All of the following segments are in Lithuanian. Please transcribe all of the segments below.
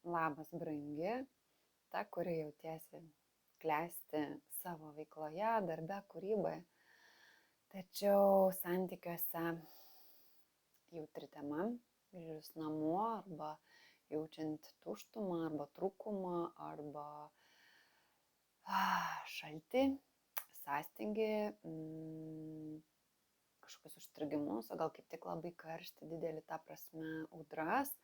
Labas, brangi, ta, kuri jautiesi klesti savo veikloje, darbe, kūryboje. Tačiau santykiuose jautri tema, grįžus namo arba jaučiant tuštumą arba trūkumą arba šaltį, sąstingį, kažkokius užstrigimus, o gal kaip tik labai karštį, didelį tą prasme audras,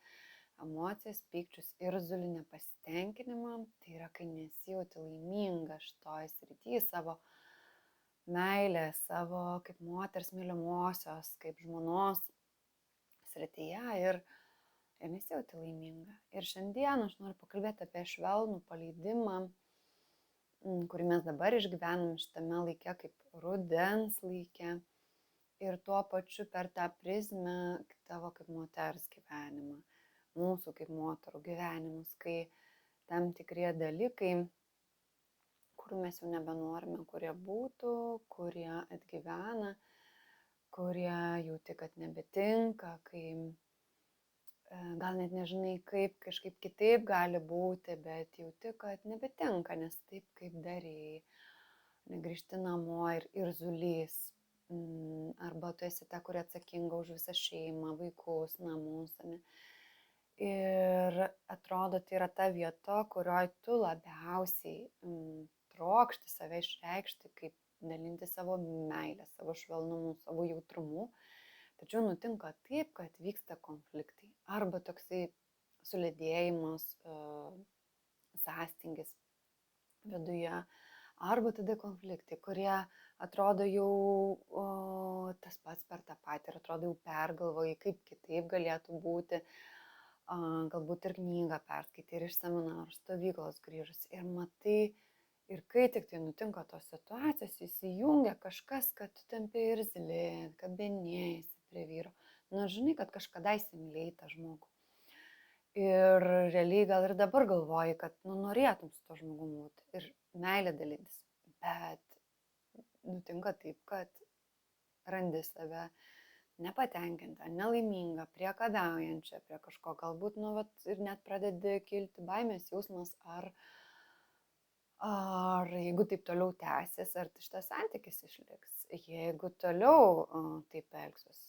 emocijas, pykčius, irzulį, nepasitenkinimą. Tai yra, kai nesijauti laiminga šitoj srity savo meilę, savo kaip moters mylimosios, kaip žmonos srityje ir nesijauti laiminga. Ir šiandien aš noriu pakalbėti apie švelnų paleidimą, kurį mes dabar išgyvenam šitame laike kaip rudens laike. Ir tuo pačiu per tą prizmę tavo kaip moters gyvenimą, mūsų kaip moterų gyvenimus, kai tam tikrie dalykai, kurių mes jau nebenorime, kurie būtų, kurie atgyvena, kurie jauti, kad nebetinka, kai gal net nežinai, kaip kažkaip kitaip gali būti, bet jauti, kad nebetinka, nes taip kaip darėjai, negrįžti namo ir irzulys. Arba tu esi ta, kuri atsakinga už visą šeimą, vaikus, namus. Ne? Ir atrodo, tai yra ta vieta, kurioje tu labiausiai trokšti save išreikšti, kaip dalinti savo meilę, savo švelnumu, savo jautrumu. Tačiau nutinka taip, kad vyksta konfliktai. Arba toksai sulėdėjimas, sąstingis viduje. Arba tada konfliktai, kurie atrodo jau tas pats per tą patį ir atrodo jau pergalvoji, kaip kitaip galėtų būti. Galbūt ir knygą perskaitai, ir iš seminarų stovyklos grįžus. Ir matai, ir kai tik tai nutinka tos situacijos, įsijungia kažkas, kad tu tampi irzli, kabinėjasi prie vyro. Nors žinai, kad kažkada įsimylėjai tą žmogų. Ir realiai gal ir dabar galvoji, kad norėtum su to žmogum būti ir meilė dalytis. Bet nutinka taip, kad randi save nepatenkintą, nelaimingą, priekabiaujančią prie kažko. Galbūt ir net pradedi kilti baimės jausmas, ar jeigu taip toliau tęsis, ar šitas santykis išliks. Jeigu toliau taip elgsiuos,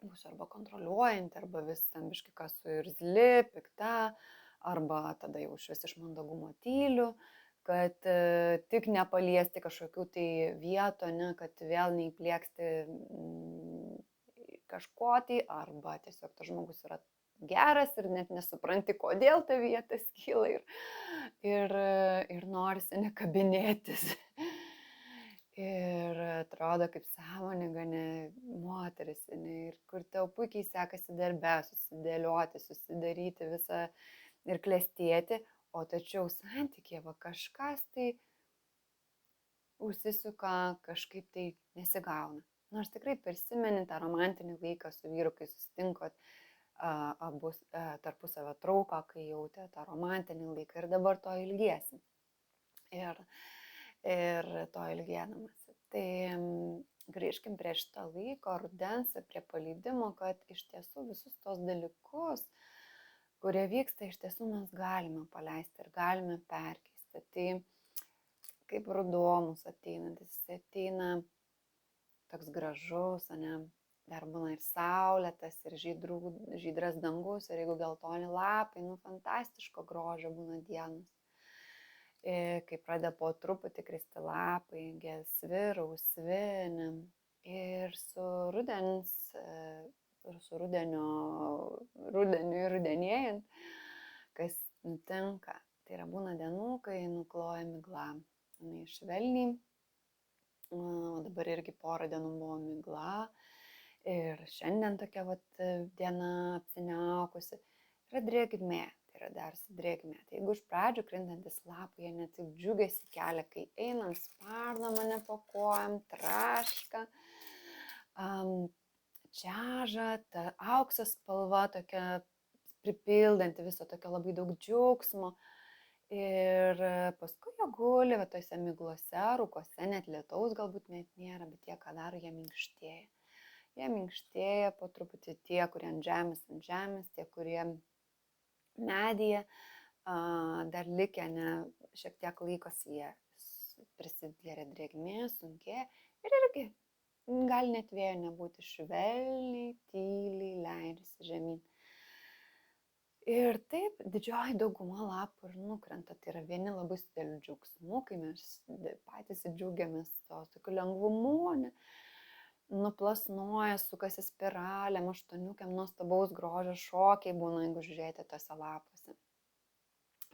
būsiu arba kontroliuojanti, arba vis ten biškai ką suirzli, pikta, arba tada jau iš iš mandagumo tyliu, kad tik nepaliesti kažkokių tai vietų, ne, kad vėl neįplieksti kažko tai, arba tiesiog tas žmogus yra geras ir net nesupranti, kodėl ta vieta skyla ir norisi nekabinėtis. Ir atrodo kaip sąmoninga moteris, ir kur tau puikiai sekasi darbe susidėlioti, susidaryti visą ir klestėti, o tačiau santykė kažkas tai užsisuka, kažkaip tai nesigauna. Nors tikrai prisimeni tą romantinį laiką su vyru, kai susitinkot abu tarpusavio trauką, kai jautė tą romantinį laiką ir dabar to ilgiesi. Ir to ilgėdamasi. Tai grįžkim prie šito laiko, rudens, prie paleidimo, kad iš tiesų visus tos dalykus, kurie vyksta, iš tiesų mes galime paleisti ir galime perkeisti. Tai kaip ruduo mūsų ateinantis, jis ateina toks gražus, ne, dar būna ir saulėtas, ir žydras dangus, ir jeigu geltoni lapai, fantastiško grožio būna dienos. Kai pradeda po truputį kristi lapai, gelsvi, rausvi, ir su rudeniu ir rudenėjant, kas nutinka, tai yra būna dienų, kai nukloja migla. Švelniai, o dabar irgi porą dienų buvo migla ir šiandien tokia diena apsiniaukusi, yra drėgmė. Tai yra dar su drėgmė. Tai jeigu iš pradžių krintantis lapai, jie net taip džiugėsi kelia, kai einam, spardo mane po kojam, traška, čiaža, ta aukso spalva tokia pripildanti viso tokio labai daug džiaugsmo. Ir paskui jie guli, tose miglose, rūkose, net lietaus galbūt net nėra, bet jie ką daro, jie minkštėja. Jie minkštėja po truputį tie, kurie ant žemės, tie, kurie medyje, dar likę šiek tiek laikosi jie prisidėrė drėgmė, sunkėja ir irgi gali net vėjo nebūti, švelniai, tyliai leidžiasi žemyn. Ir taip didžioji dauguma lapų ir nukrenta. Tai yra vieni labai su dideliu džiaugsmu, kai mes patys džiaugiamės to tokiu lengvumu, nuplasnoja, sukasi spiralėm, aštuoniukėm, nuostabaus grožio šokiai būna, jeigu žiūrėti tose lapuose.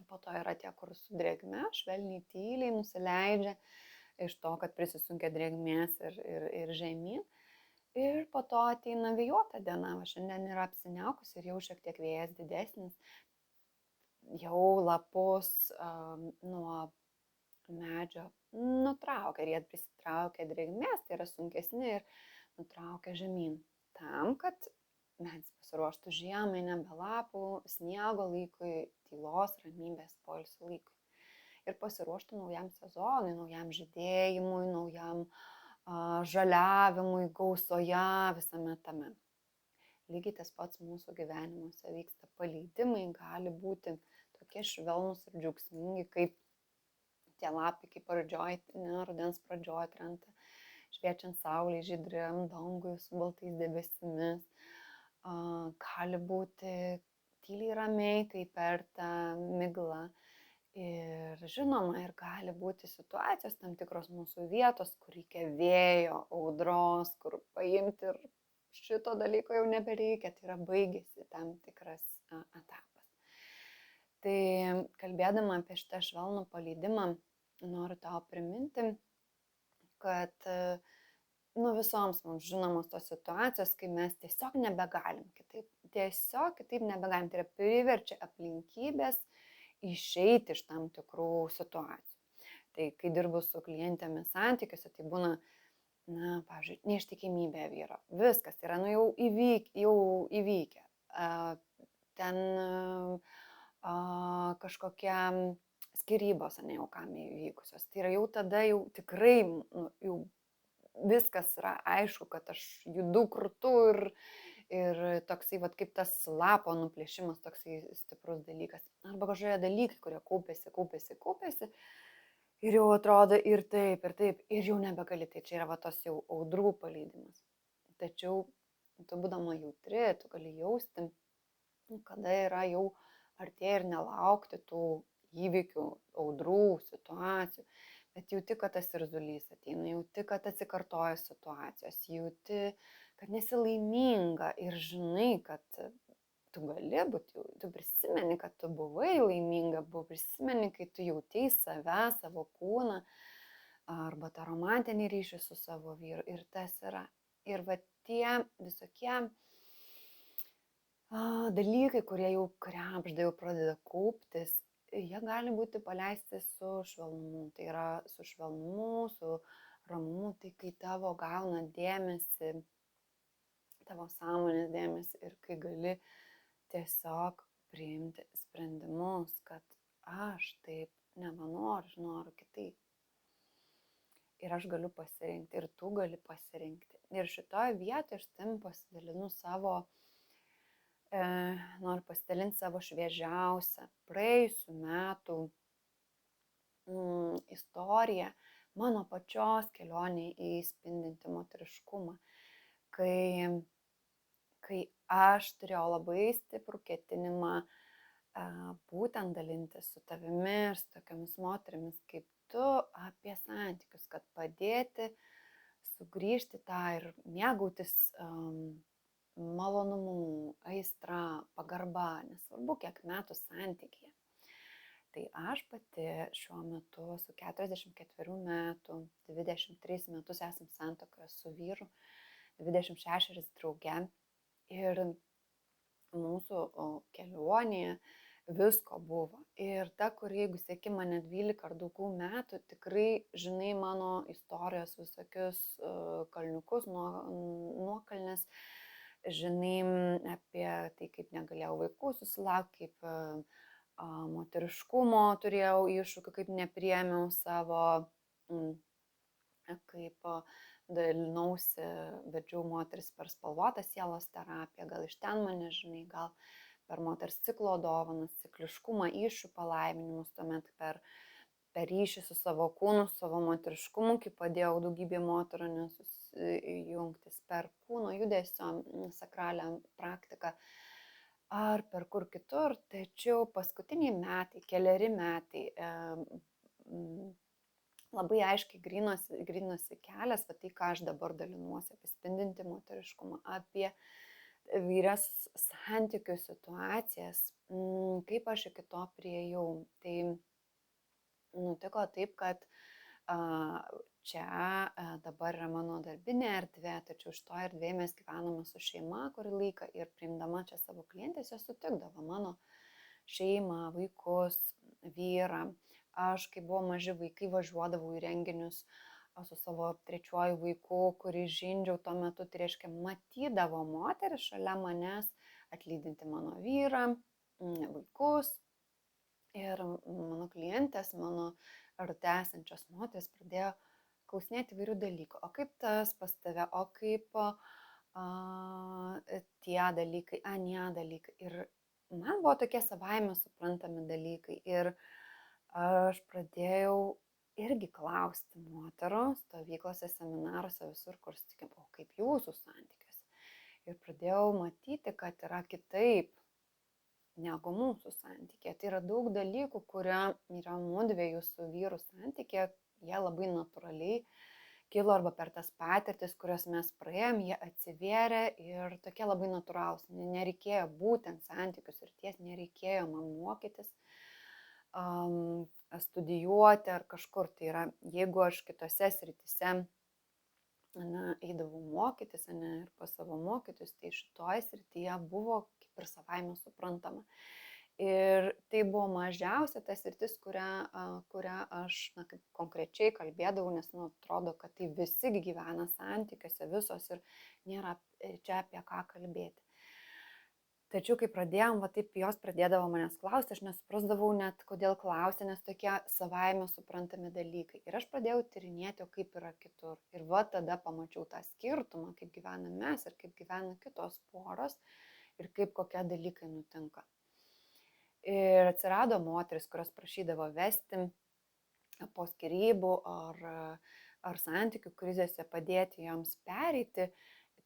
Po to yra tie, kur su drėgme, švelniai, tyliai nusileidžia iš to, kad prisisunkia drėgmės ir žemyn. Ir po to ateina vėjuota diena, va šiandien yra apsiniaukus ir jau šiek tiek vėjas didesnis, jau lapus nuo medžio nutraukia ir jie prisitraukia drėgmės, tai yra sunkesni ir nutraukia žemyn. Tam, kad medis pasiruoštų žiemai, nebe lapų, sniego laikui, tylos, ramybės, poilsio laikui. Ir pasiruoštų naujam sezonui, naujam žydėjimui, naujam žaliavimui, gausoje, visame tame. Lygiai tas pats mūsų gyvenimuose vyksta. Paleidimai gali būti tokie švelnus ir džiaugsmingi, kaip tie lapai, kaip pradžioj, rudens pradžioj krenta, šviečiant saulei, žydriam dangui su baltais debesimis. Gali būti tyliai ramiai, kaip per tą miglą. Ir žinoma, ir gali būti situacijos tam tikros mūsų vietos, kur reikia vėjo, audros, kur paimti ir šito dalyko jau nebereikia, tai yra baigėsi tam tikras etapas. Tai kalbėdama apie šitą švelnų paleidimą, noriu tau priminti, kad visoms mums žinomos tos situacijos, kai mes tiesiog nebegalim kitaip. Tiesiog kitaip nebegalim, tai yra priverčia aplinkybės išeiti iš tam tikrų situacijų. Tai kai dirbu su klientėmis santykiuose, tai būna, pavyzdžiui, neištikimybė vyro. Viskas yra jau įvykę. Ten kažkokia skyrybos, jau kam įvykusios. Tai yra jau tada jau tikrai jau viskas yra aišku, kad aš judu krūtu ir toksai, kaip tas lapo nuplėšimas, toksai stiprus dalykas. Arba kažkokie dalykai, kurie kaupėsi ir jau atrodo ir taip, ir jau nebegali. Tai čia yra tos jau audrų paleidimas. Tačiau tu būdama jautri, tu gali jausti, kada yra jau artėja ir nelaukti tų įvykių, audrų, situacijų. Bet jauti, kad tas irzulys ateina, jauti, kad atsikartoja situacijos, jauti, kad nesi laiminga ir žinai, kad tu gali būti, tu prisimeni, kad tu buvai laiminga, prisimeni, kai tu jautei save, savo kūną, arba tą romantinį ryšį su savo vyru. Ir tas yra. Ir tie visokie dalykai, kurie jau krepžda, jau pradeda kauptis, jie gali būti paleisti su švelnumu. Tai yra su švelnumu, su ramumu, tai kai tavo gauna dėmesį, tavo sąmonės dėmesį ir kai gali tiesiog priimti sprendimus, kad aš taip nebenoriu, aš noriu kitaip. Ir aš galiu pasirinkti, ir tu gali pasirinkti. Ir šitoje vietoje aš tam pasidalinu noriu pasidalinti savo šviežiausią praėjusių metų istoriją, mano pačios kelionė į spindintį moteriškumą, kai aš turėjau labai stiprų ketinimą būtent dalintis su tavimi ir su tokiamis moterimis kaip tu apie santykius, kad padėti sugrįžti tą ir mėgautis malonumu, aistra, pagarba, nesvarbu kiek metų santykyje. Tai aš pati šiuo metu su 44 metų, 23 metus esam santuokoje su vyru, 26 drauge ir mūsų kelionėje visko buvo. Ir ta, kur jeigu seki mane 12 ar daugiau metų, tikrai žinai mano istorijos visokius kalniukus, nuokalnes, žinai apie tai, kaip negalėjau vaikų susilaukti, kaip moteriškumo turėjau iššūkių, kaip nepriėmiau savo, kaip dalinausi, vedžiau moteris per spalvotą sielos terapiją, gal iš ten mane žinai, gal per moters ciklo dovanas, cikliškumą, įsčių palaiminimus, tuomet per ryšį su savo kūnu, su savo moteriškumu, kai padėjau daugybė moterų nesusijungtis per kūno judesio sakralią praktiką ar per kur kitur, tačiau paskutiniai metai, keleri metai labai aiškiai grinosi kelias, va tai, ką aš dabar dalinuosi, apie spindinti moteriškumą, apie vyrias santykių situacijas, kaip aš iki to priejau. Tai nutiko taip, kad čia dabar yra mano darbinė erdvė, tačiau iš to erdvėje mes gyvename su šeima kurį laiką ir priimdama čia savo klientės, jos sutikdavo mano šeimą, vaikus, vyrą. Aš, kai buvo maži vaikai, važiuodavau į renginius su savo trečiuoju vaiku, kurį žindžiau tuo metu, tai reiškia, matydavo moterį šalia manęs atlydinti mano vyrą, vaikus. Ir mano klientės, mano rate esančios moteris pradėjo klausinėti įvairių dalykų. O kaip tas pas tave, o kaip tie dalykai, anie dalykai. Ir man buvo tokie savaime suprantami dalykai. Ir aš pradėjau irgi klausti moterų stovyklose, seminaruose, visur, kur sutikim, o kaip jūsų santykiuose. Ir pradėjau matyti, kad yra kitaip negu mūsų santykė. Tai yra daug dalykų, kurie yra mudviejų su vyru santykė, jie labai natūraliai kilo arba per tas patirtis, kurias mes praėjom, jie atsivėrė ir tokie labai natūralūs. Nereikėjo būtent santykius ir ties nereikėjo man mokytis, studijuoti ar kažkur. Tai yra, jeigu aš kitose srityse eidavau mokytis, ir pas savo mokytus, tai šitoje srityje buvo kaip ir savaime suprantama. Ir tai buvo mažiausia ta sritis, kurią aš kaip konkrečiai kalbėdavau, nes atrodo, kad tai visi gyvena santykiuose visos ir nėra čia apie ką kalbėti. Tačiau, kai pradėjom, taip jos pradėdavo manęs klausti, aš nesuprasdavau net, kodėl klausti, nes tokie savaime suprantami dalykai. Ir aš pradėjau tyrinėti, o kaip yra kitur. Ir tada pamačiau tą skirtumą, kaip gyvename mes ir kaip gyvena kitos poros ir kaip kokie dalykai nutinka. Ir atsirado moteris, kurios prašydavo vesti po skyrybų ar santykių krizėse padėti joms pereiti.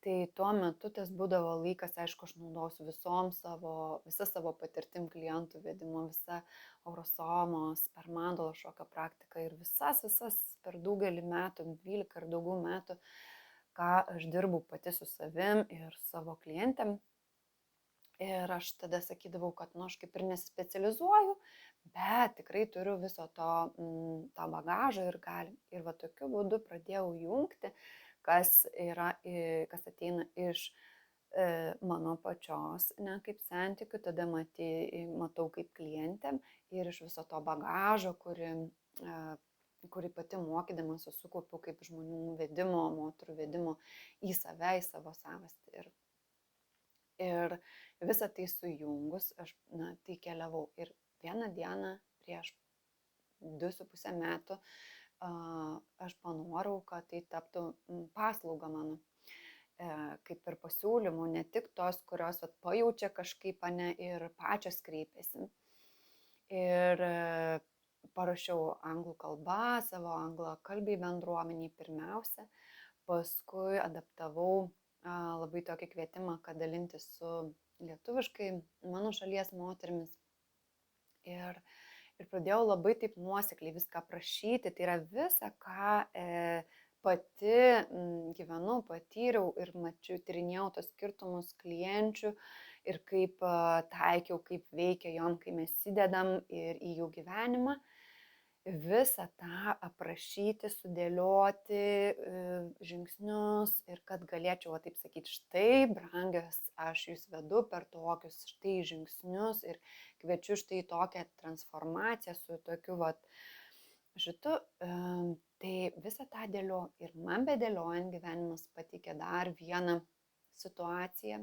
Tai tuo metu tas būdavo laikas, aišku, aš naudosiu visą savo patirtim klientų vedimo, visą aurosomos, per mandalo šokio praktiką ir visas per daugelį metų, 12 ar daugiau metų, ką aš dirbu pati su savim ir savo klientėm. Ir aš tada sakydavau, kad aš kaip ir nesispecializuoju, bet tikrai turiu viso to bagažo ir galim. Ir tokiu būdu pradėjau jungti, kas ateina iš mano pačios, kaip santykių, tada matau kaip klientėm ir iš viso to bagažo, kurį pati mokydamasi sukaupiau kaip žmonių vedimo, moterų vedimo į save, į savo savastį. Ir visą tai sujungus, aš tai keliavau. Ir vieną dieną prieš 2,5 metų aš panorau, kad tai taptų paslauga mano. Kaip ir pasiūlymų, ne tik tos, kurios pajaučia kažkaip ir pačios kreipiasi. Ir parašiau anglų kalbą, savo anglakalbiai bendruomeniai pirmiausia, paskui adaptavau labai tokį kvietimą, kad dalintis su lietuviškai mano šalies moterimis. Ir pradėjau labai taip nuosekliai viską prašyti, tai yra visa, ką pati gyvenau, patyriau ir tyrinėjau tos skirtumus klienčių ir kaip taikiau, kaip veikia jom, kai mes įdedam ir į jų gyvenimą. Visą tą aprašyti, sudėlioti žingsnius ir kad galėčiau taip sakyti, štai, brangios, aš jūs vedu per tokius štai žingsnius ir kviečiu štai tokią transformaciją su tokiu šitu. Tai visą tą dėlioju ir man bedėliojant gyvenimas pateikė dar vieną situaciją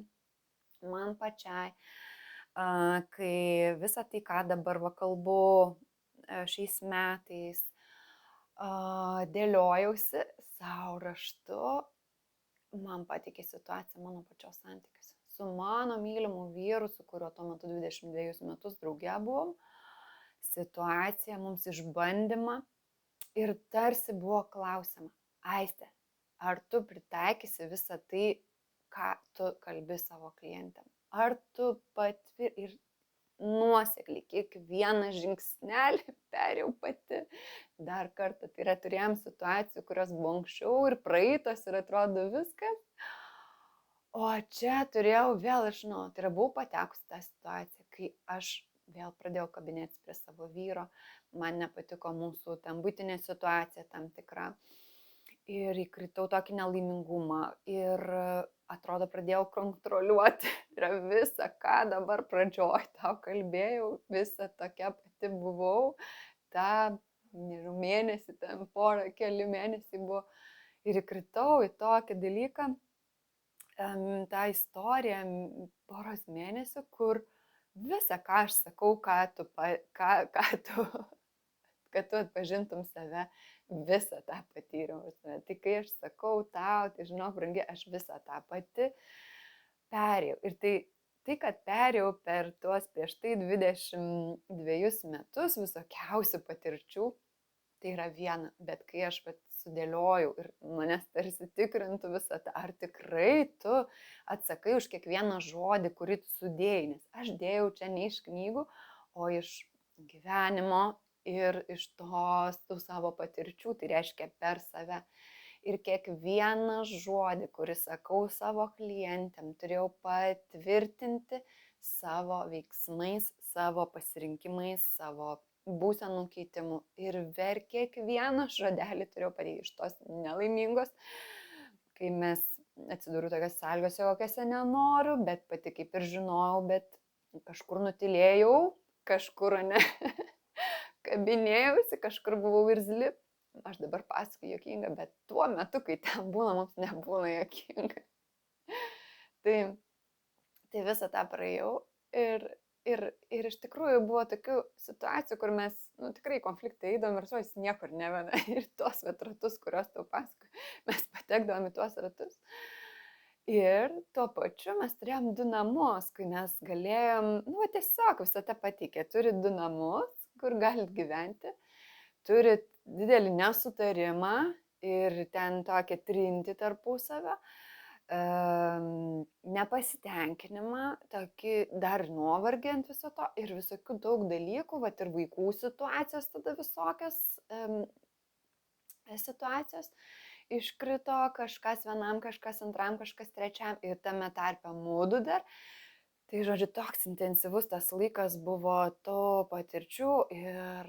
man pačiai, kai visą tai, ką dabar kalbu, šiais metais dėliojausi savo raštu, man pateikė situaciją mano pačios santykiuose su mano mylimu vyru, su kuriuo tuo metu 22 metus draugė buvom, situaciją, mums išbandymą ir tarsi buvo klausima, Aiste, ar tu pritaikysi visą tai, ką tu kalbi savo klientėm? Ar tu ir nuosekliai kiekvieną žingsnelį perėjau pati dar kartą. Tai yra turėjom situacijų, kurios buvo anksčiau ir praeitos ir atrodo viskas. O čia turėjau vėl iš naujo. Tai yra buvau patekusi tą situaciją, kai aš vėl pradėjau kabinėtis prie savo vyro. Man nepatiko mūsų ten buitinė situacija tam tikra. Ir įkritau tokį nelaimingumą ir atrodo pradėjau kontroliuoti. Ir visą, ką dabar pradžioj tau kalbėjau, visą tokia pati buvau, tą, nežinau, mėnesį, ten keli mėnesiai buvo. Ir įkritau į tokį dalyką, tą istoriją poros mėnesių, kur visą, ką aš sakau, kad tu atpažintum save, visą tą patyriau. Tai kai aš sakau tau, tai žinok, brangi, aš visą tą pati perėjau. Ir tai kad perėjau per tuos prieš tai 22 metus visokiausių patirčių, tai yra viena. Bet kai aš sudėliojau ir manęs tarsi tikrintų visą tą, ar tikrai tu atsakai už kiekvieną žodį, kurį tu sudėjai, nes aš dėjau čia ne iš knygų, o iš gyvenimo ir iš tų savo patirčių, tai reiškia per save. Ir kiekvieną žodį, kurį sakau savo klientėm, turėjau patvirtinti savo veiksmais, savo pasirinkimais, savo būsenų keitimu. Ir kiekvieną žodelį turėjau padaryti iš tos nelaimingos, kai mes atsidūriau tokios sąlygose, kokiose nenoriu, bet pati kaip ir žinojau, bet kažkur nutilėjau, kažkur ne. Kabinėjausi, kažkur buvau irzli. Aš dabar pasakoju juokinga, bet tuo metu, kai ten būna, mums nebūna juokinga. Tai visą tą praėjau ir iš tikrųjų buvo tokių situacijų, kur mes tikrai konfliktai eidom ir jis niekur neveda. Ir tuos ratus, kuriuos tau pasakoju, mes patekdavom į tuos ratus. Ir tuo pačiu mes turėjom 2 namus, kai mes galėjom, tiesiog visą tą patikė, turi 2 namus, kur galit gyventi, turit didelį nesutarimą ir ten tokią trinti tarpusavę, nepasitenkinimą, tokį dar nuovargį ant viso to ir visokių daug dalykų, ir vaikų situacijos tada visokios situacijos. Iškrito kažkas vienam, kažkas antram, kažkas trečiam ir tame tarpe mūdu dar. Tai žodžiu, toks intensyvus tas laikas buvo tų patirčių ir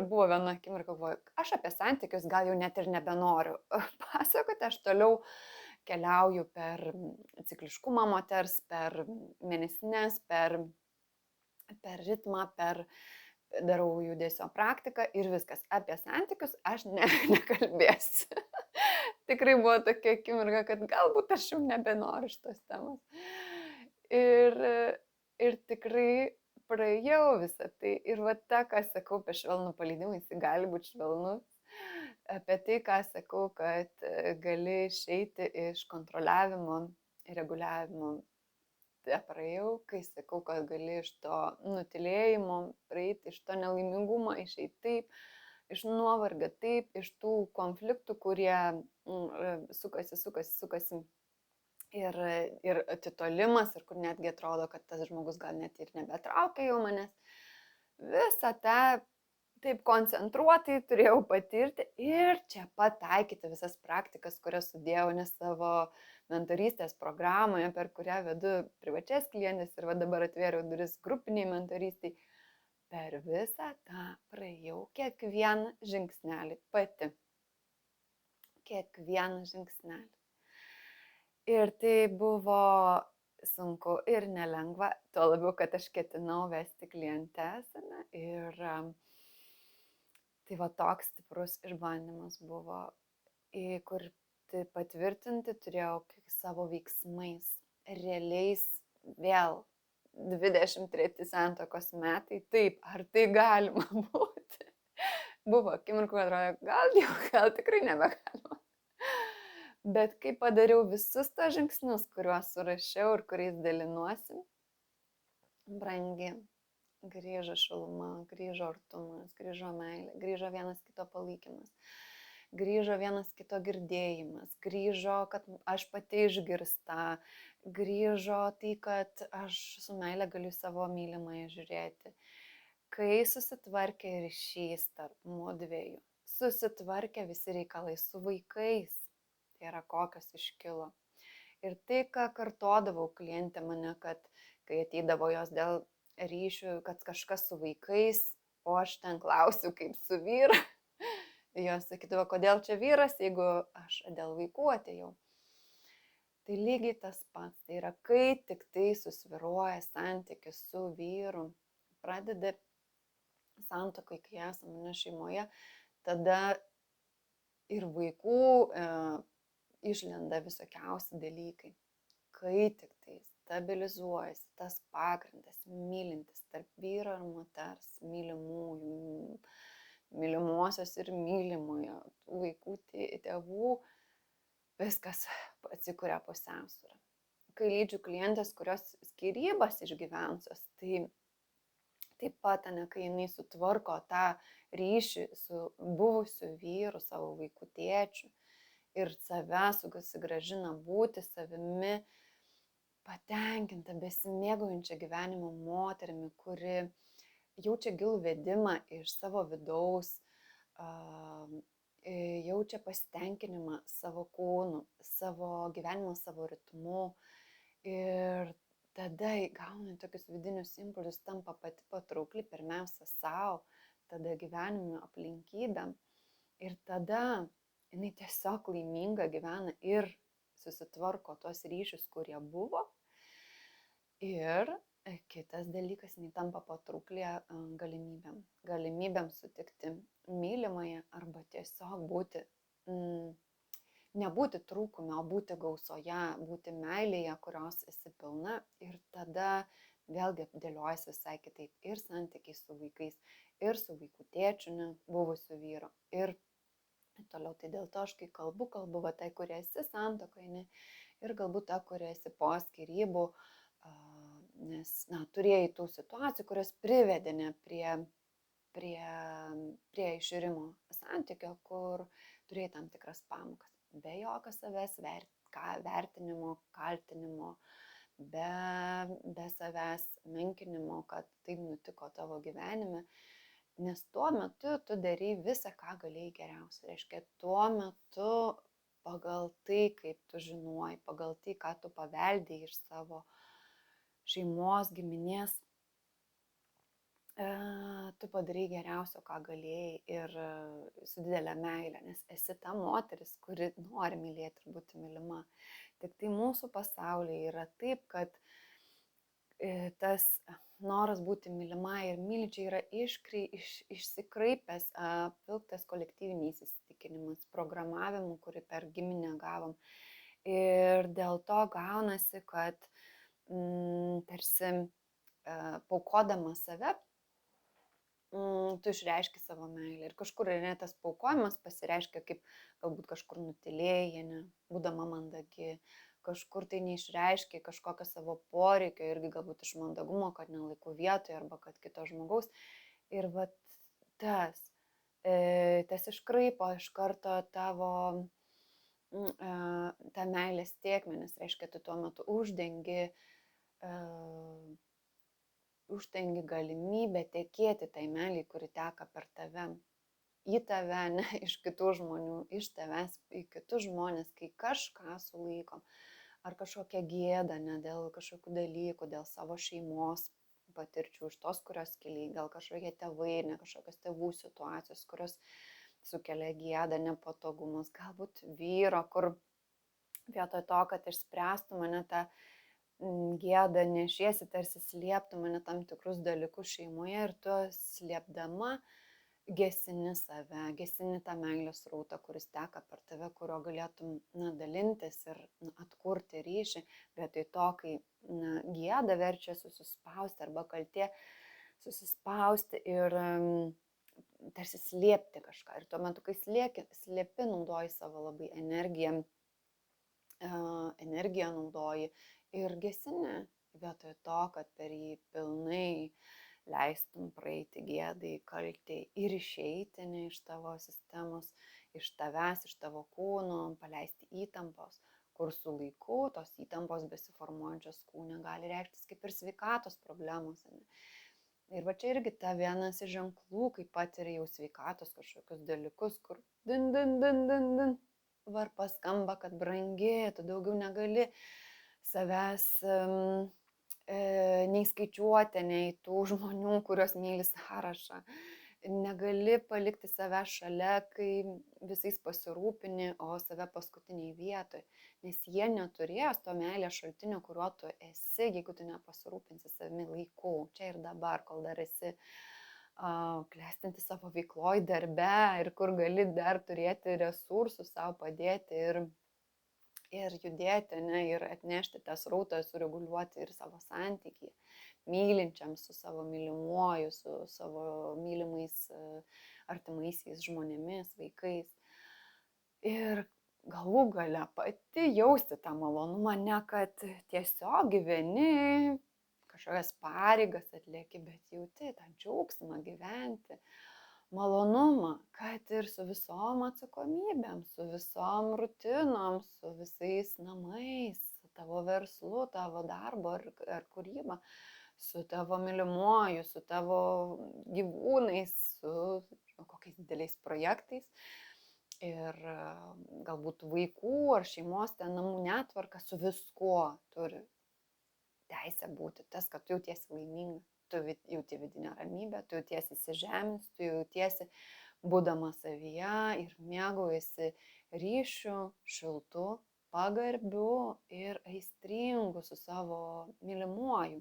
buvo viena akimirka, galvoju, aš apie santykius gal jau net ir nebenoriu pasakoti, aš toliau keliauju per cikliškumą moters, per mėnesines, per ritmą, darau judesio praktiką ir viskas. Apie santykius aš nekalbėsiu. Tikrai buvo tokia akimirka, kad galbūt aš jau nebenoriu šitos temos. Ir tikrai praėjau visą tai. Ir ta, ką sakau apie švelnų paleidimą, jis gali būti švelnus. Apie tai, ką sakau, kad gali išeiti iš kontroliavimo ir reguliavimo. Tai praėjau, kai sakau, kad gali iš to nutilėjimo praeiti, iš to nelaimingumo išeiti taip, iš nuovargio taip, iš tų konfliktų, kurie sukasi. Ir atitolimas, ir kur netgi atrodo, kad tas žmogus gal net ir nebetraukia jau manęs. Visą tą taip koncentruotai turėjau patirti ir čia pataikyti visas praktikas, kurias sudėjau ne savo mentorystės programoje, per kurią vedu privačias klientės ir dabar atvėriau duris grupiniai mentorystiai. Per visą tą praėjau kiekvieną žingsnelį pati. Kiekvieną žingsnelį. Ir tai buvo sunku ir nelengva, tuo labiau, kad aš ketinau vesti klientes. Ir tai toks stiprus išbandymas buvo, kur patvirtinti turėjau savo veiksmais, realiais vėl 23 santuokos metai. Taip, ar tai galima būti? Buvo akimirkų, atrodo, gal tikrai nebegalima. Bet kai padariau visus tos žingsnius, kuriuos surašiau ir kuriais dalinuosi, brangi, grįžo šiluma, grįžo artumas, grįžo meilė, grįžo vienas kito palaikymas, grįžo vienas kito girdėjimas, grįžo, kad aš pati išgirsta, grįžo tai, kad aš su meilė galiu savo mylimąją žiūrėti. Kai susitvarkė ryšys tarp mūdviejų, susitvarkė visi reikalai su vaikais, tai yra kokios iškilo. Ir tai, ką kartodavau klientė mane, kad kai ateidavo jos dėl ryšių, kad kažkas su vaikais, o aš ten klausiu, kaip su vyru. Jos sakydavo, kodėl čia vyras, jeigu aš dėl vaikų atėjau. Tai lygiai tas pats. Tai yra, kai tik tai susviruoja santykis su vyru, pradeda santuokai, kai esame šeimoje, tada ir vaikų išlenda visokiausi dalykai. Kai tik tai stabilizuojasi tas pagrindas, mylintis tarp vyro ir moters, mylimųjų, mylimosios ir mylimojo, vaikų tėvų, viskas atsikuria pusiausvyrą. Kai lydžiu klientės, kurios skyrybas išgyvensios, tai taip pat, ne, kai jinai sutvarko tą ryšį su buvusiu vyru, savo vaikų tėčiu ir save susigrąžina būti savimi, patenkinta, besimėgaujančia gyvenimo moterimi, kuri jaučia gilų vedimą iš savo vidaus, jaučia pasitenkinimą savo kūnu, savo gyvenimo, savo ritmu. Ir tada gauna tokius vidinius impulsus, tampa pati patraukli pirmiausia savo, tada gyvenimo aplinkybėm. Ir tada jinai tiesiog laiminga gyvena ir susitvarko tuos ryšius, kurie buvo. Ir kitas dalykas, jinai tampa patraukli galimybėm sutikti mylimąją arba tiesiog būti, nebūti trūkume, o būti gausoje, būti meilėje, kurios esi pilna. Ir tada vėlgi dėliojasi visai kitaip ir santykiai su vaikais, ir su vaikų tėčiu, ne, buvusiu vyru. Ir toliau tai dėl to aš kai kalbu va tai, kurie esi santuokoje, ne, ir galbūt ta, kurie esi po skyrybų, nes, na, turėjai tų situacijų, kurios privedė ne prie iširimo santykio, kur turėjai tam tikras pamokas. Be jokio savęs vertinimo, kaltinimo, be savęs menkinimo, kad taip nutiko tavo gyvenime. Nes tuo metu tu darai visą, ką galėjai geriausia. Reiškia, tuo metu pagal tai, kaip tu žinojai, pagal tai, ką tu paveldėjai iš savo šeimos, giminės, tu padarai geriausio, ką galėjai ir su didelė meilė, nes esi ta moteris, kuri nori mylėti ir būti mylima. Tik tai mūsų pasaulyje yra taip, kad tas noras būti mylimai ir mylinčiai yra išsikraipęs, pilktas kolektyviniais įsitikinimas, programavimu, kurį per giminę gavom. Ir dėl to gaunasi, kad tarsi paukodama save, tu išreiški savo meilę. Ir kažkur tas paukojimas pasireiškia kaip galbūt kažkur nutylėjai, ne, būdama mandagi, kažkur tai neišreiškia kažkokio savo poreikio, irgi galbūt iš mandagumo, kad nelaikau vietoje arba kad kito žmogaus. Ir vat tas iškraipo iš karto tavo tą meilės tėkmę, nes reiškia, tu tuo metu uždengi galimybę tekėti tai meiliai, kuri teka per tave, į tave, ne iš kitų žmonių, iš tavęs į kitus žmonės, kai kažką sulaikom, ar kažkokią gėdą, ne dėl kažkokių dalykų, dėl savo šeimos patirčių, iš tos, kurios keliai, gal kažkokie tėvai, ne kažkokios tėvų situacijos, kurios sukelia gėdą, nepatogumus, galbūt vyro, kur vietoj to, kad išspręstų mane tą gėdą nešiesi, tarsi slėptų mane tam tikrus dalykus šeimoje ir tu slėpdama gesini save, gesini tą meilės srautą, kuris teka per tave, kurio galėtum dalintis ir atkurti ryšį, vietoj to, kai gėda verčia susispausti arba kaltė susispausti ir tarsi slėpti kažką. Ir tuo metu, kai slėpi, naudoji savo labai energiją energiją naudoji ir gesini, vietoj to, kad per jį pilnai leistum praeiti gėdai, kaltei ir išeiti ne iš tavo sistemos, iš tavęs, iš tavo kūno, paleisti įtampos, kur su laiku tos įtampos besiformuojančios kūne gali reikštis kaip ir sveikatos problemos. Ne? Ir va čia irgi ta vienas iš ženklų, kai patiri jau sveikatos kažkokius dalykus, kur din, varpas skamba, kad brangi, tu daugiau negali savęs nei skaičiuoti, nei tų žmonių, kurios myli sąrašą. Negali palikti savęs šalia, kai visais pasirūpini, o save paskutiniai vietoj. Nes jie neturės to meilės šaltinio, kuriuo tu esi, jeigu tu nepasirūpinsi savimi laiku, čia ir dabar, kol dar esi klestinti savo veikloj darbe ir kur gali dar turėti resursų savo padėti ir judėti, ne, ir atnešti tą srautą, sureguliuoti ir savo santykį, mylinčiam su savo mylimuoju, su savo mylimais artimaisiais žmonėmis, vaikais. Ir galų gale pati jausti tą malonumą, ne kad tiesiog gyveni, kažkokias pareigas atlieki, bet jauti tą džiaugsmą gyventi. Malonumą, kad ir su visom atsakomybėm, su visom rutinom, su visais namais, su tavo verslu, tavo darbo ar kūryba, su tavo mylimuoju, su tavo gyvūnais, su kokiais dideliais projektais. Ir galbūt vaikų ar šeimos ten namų netvarka, su viskuo turi teisę būti tas, kad tu jautiesi laiminga. Tu jauti vidinę ramybę, tu jautiesi įsižemins, tu jautiesi būdama savyje ir mėgaujasi ryšiu, šiltu, pagarbiu ir aistringu su savo mylimuoju.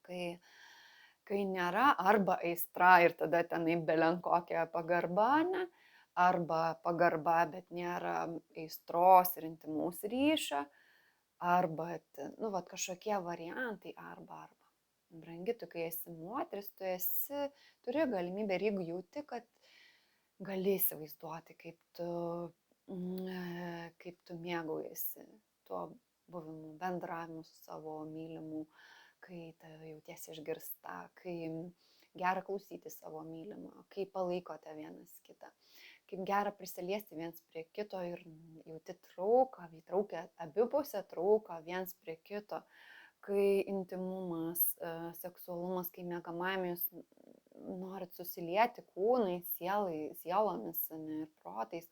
Kai nėra arba aistra ir tada tenai belen kokia pagarba, ne, arba pagarba, bet nėra aistros ir intimaus ryšio, arba, nu, vat kažkokie variantai, arba. Brangi, tu kai esi moteris, tu turi galimybę ir jeigu jauti, kad gali įsivaizduoti, kaip tu mėgaujasi tuo buvimu, bendravimu su savo mylimu, kai tave jautiesi išgirsta, kai gera klausyti savo mylimą, kai palaikote vienas kitą, kaip gera prisiliesti viens prie kito ir jauti trauką, įtraukia abipusę trauką viens prie kito. Kai intimumas, seksualumas, kai miegamajame jūs norit susilieti kūnais, sielomis ir protais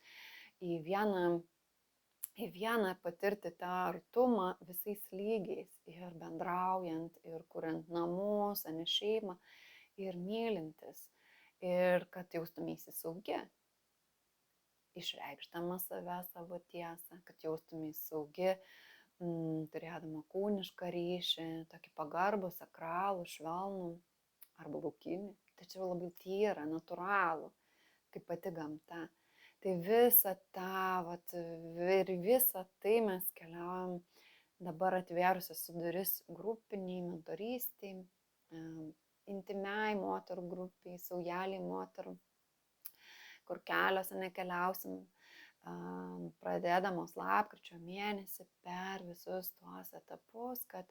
į vieną patirti tą artumą visais lygiais ir bendraujant, ir kuriant namus, šeimą, ir mylintis, ir kad jaustumėsi saugi, išreikšdama save, savo tiesą, kad jaustumėsi saugi, turėdama kūnišką ryšį, tokį pagarbų, sakralų, švelnų arba laukinį, tačiau labai tyrą, natūralų, kaip pati gamta. Tai visą tą, ir visą tai mes keliaujam dabar atvėrusios duris grupiniai mentorystiai, intimiai moterų grupiai, saujeliai moterų, kur kelios nekeliausim, pradėdamos lapkričio mėnesį per visus tuos etapus, kad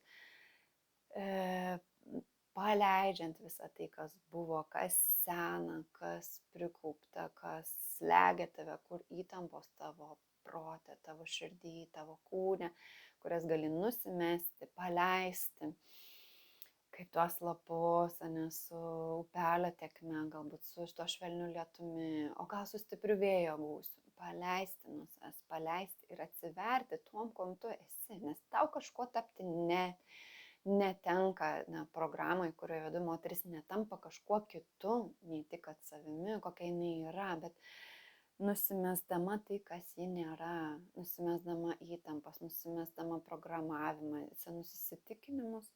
paleidžiant visą tai, kas buvo, kas sena, kas prikaupta, kas slegia tave, kur įtampos tavo prote, tavo širdį, tavo kūne, kurias gali nusimesti, paleisti, kaip tuos lapus, su upelio tekme, galbūt su to švelniu lietumi, o gal su stipriu vėjo gūsiu. Paleisti nuo savęs, paleisti ir atsiverti tuom, kuom tu esi, nes tau kažko tapti netenka, programai, kurioje vedu, moteris netampa kažkuo kitu, nei tik kad savimi, kokia jinai yra, bet nusimesdama tai, kas ji nėra, nusimesdama įtampas, nusimesdama programavimą, senus įsitikinimus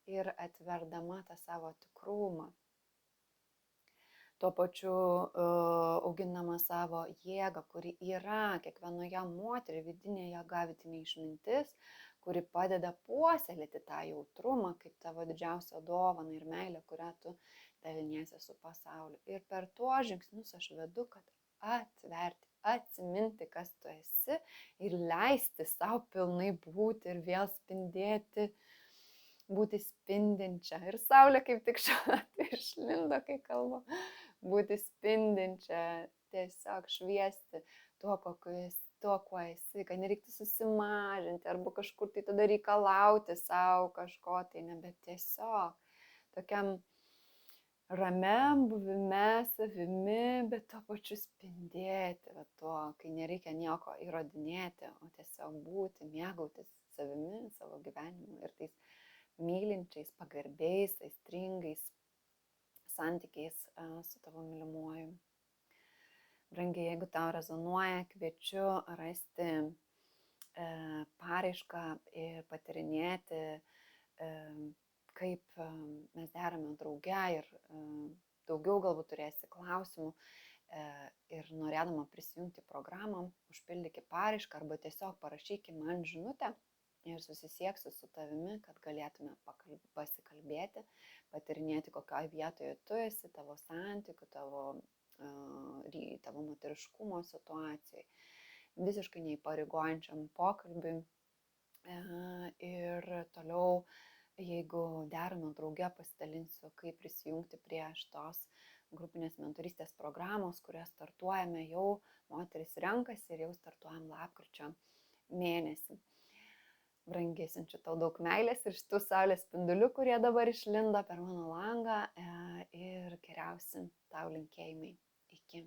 ir atverdama tą savo tikrumą. Tuo pačiu augindama savo jėgą, kuri yra kiekvienoje moteriai, vidinė jėga, vidinė išmintis, kuri padeda puoselėti tą jautrumą kaip tavo didžiausią dovaną ir meilę, kurią tu daliniesi su pasauliu. Ir per tuos žingsnius aš vedu, kad atverti, atsiminti, kas tu esi ir leisti savo pilnai būti ir vėl spindėti, būti spindinčia. Ir saulė kaip tik šiuo atveju išlindo, kai kalba, būti spindinčia, tiesiog šviesti tuo, kuo esi, kad nereiktų susimažinti arba kažkur tai tada reikalauti savo kažko, tai nebe tiesiog tokiam ramiam buvime savimi, bet tuo pačiu spindėti, va tuo, kai nereikia nieko įrodinėti, o tiesiog būti, mėgautis savimi, savo gyvenimu ir tais mylinčiais, pagarbiais, aistringais santykiais su tavo mylimuoju. Brangiai, jeigu tau rezonuoja, kviečiu rasti paraišką ir patyrinėti, kaip mes derame drauge ir daugiau galbūt turėsi klausimų ir norėdama prisijungti programą, užpildyki paraišką arba tiesiog parašyki man žinutę ir susisieksiu su tavimi, kad galėtume pasikalbėti, patyrinėti, kokioje vietoje tu esi, tavo santykių, tavo moteriškumo situacijai, visiškai neįpareigojančiam pokalbiui. Ir toliau, jeigu derame drauge, pasidalinsiu, kaip prisijungti prie šitos grupinės mentorystės programos, kurią startuojame jau, moteris renkasi ir jau startuojam lapkričio mėnesį. Brangisinčiu tau daug meilės ir šitų saulės spindulių, kurie dabar išlindo per mano langą ir geriausi tau linkėjimai. Iki.